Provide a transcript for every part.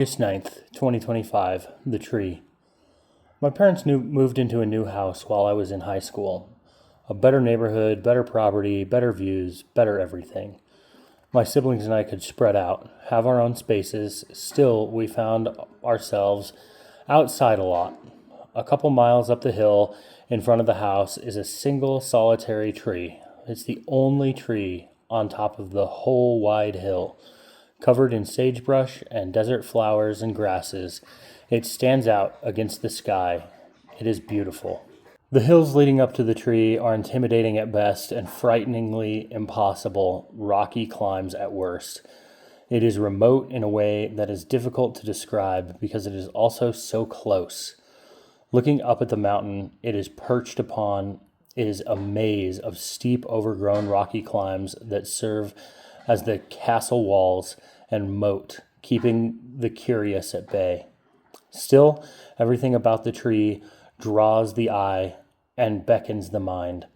August 9th, 2025, The Tree. My parents moved into a new house while I was in high school. A better neighborhood, better property, better views, better everything. My siblings and I could spread out, have our own spaces. Still, we found ourselves outside a lot. A couple miles up the hill in front of the house is a single solitary tree. It's the only tree on top of the whole wide hill. Covered in sagebrush and desert flowers and grasses, it stands out against the sky. It is beautiful. The hills leading up to the tree are intimidating at best and frighteningly impossible rocky climbs at worst. It is remote in a way that is difficult to describe because it is also so close. Looking up at the mountain it is perched upon is a maze of steep, overgrown rocky climbs that serve as the castle walls and moat, keeping the curious at bay. Still, everything about the tree draws the eye and beckons the mind.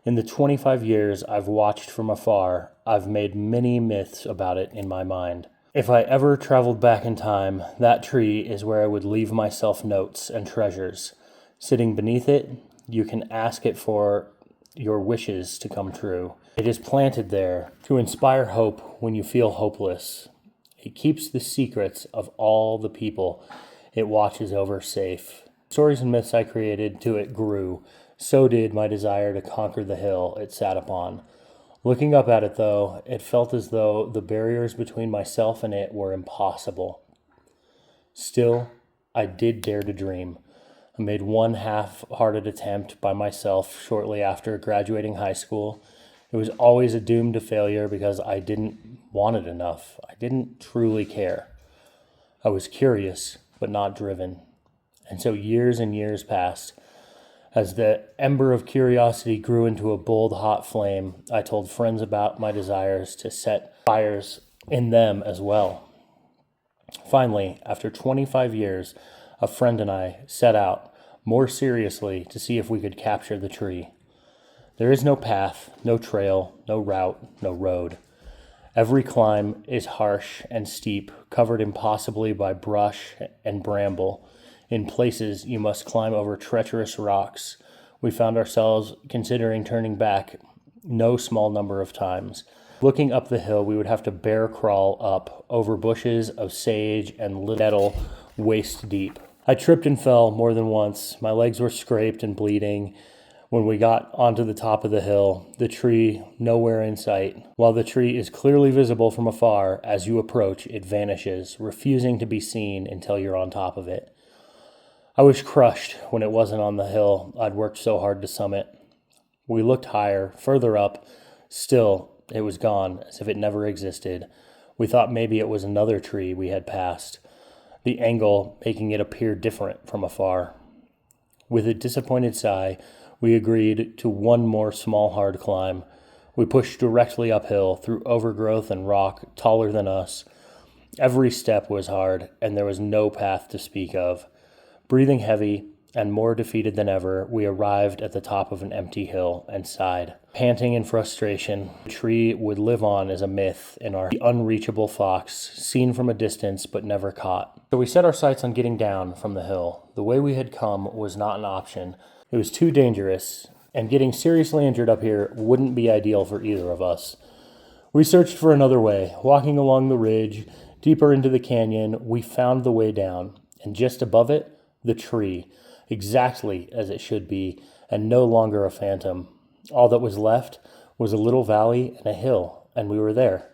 In the 25 years I've watched from afar, I've made many myths about it in my mind. If I ever traveled back in time, that tree is where I would leave myself notes and treasures. Sitting beneath it, you can ask it for your wishes to come true. It is planted there to inspire hope when you feel hopeless. It keeps the secrets of all the people it watches over safe. Stories and myths I created to it grew. So did my desire to conquer the hill it sat upon. Looking up at it, though, it felt as though the barriers between myself and it were impossible. Still, I did dare to dream. I made one half-hearted attempt by myself shortly after graduating high school. It was always a doom to failure because I didn't want it enough. I didn't truly care. I was curious, but not driven. And so years and years passed. As the ember of curiosity grew into a bold, hot flame, I told friends about my desires to set fires in them as well. Finally, after 25 years, a friend and I set out more seriously to see if we could capture the tree. There is no path, no trail, no route, no road. Every climb is harsh and steep, covered impossibly by brush and bramble. In places, you must climb over treacherous rocks. We found ourselves considering turning back no small number of times. Looking up the hill, we would have to bear crawl up over bushes of sage and little nettle waist deep. I tripped and fell more than once. My legs were scraped and bleeding. When we got onto the top of the hill, the tree nowhere in sight. While the tree is clearly visible from afar, as you approach, it vanishes, refusing to be seen until you're on top of it. I was crushed when it wasn't on the hill I'd worked so hard to summit. We looked higher, further up. Still, it was gone, as if it never existed. We thought maybe it was another tree we had passed, the angle making it appear different from afar. With a disappointed sigh, we agreed to one more small, hard climb. We pushed directly uphill through overgrowth and rock taller than us. Every step was hard, and there was no path to speak of. Breathing heavy and more defeated than ever, we arrived at the top of an empty hill and sighed. Panting in frustration, the tree would live on as a myth in our unreachable fox, seen from a distance but never caught. So we set our sights on getting down from the hill. The way we had come was not an option. It was too dangerous, and getting seriously injured up here wouldn't be ideal for either of us. We searched for another way. Walking along the ridge, deeper into the canyon, we found the way down, and just above it, the tree, exactly as it should be, and no longer a phantom. All that was left was a little valley and a hill, and we were there.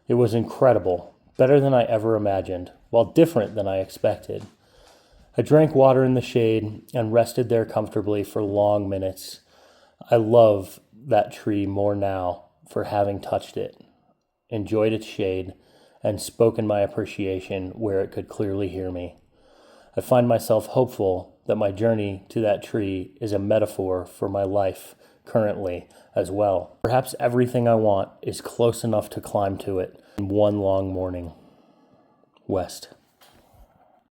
It was incredible, better than I ever imagined, while different than I expected. I drank water in the shade and rested there comfortably for long minutes. I love that tree more now for having touched it, enjoyed its shade, and spoken my appreciation where it could clearly hear me. I find myself hopeful that my journey to that tree is a metaphor for my life currently as well. Perhaps everything I want is close enough to climb to it in one long morning. West.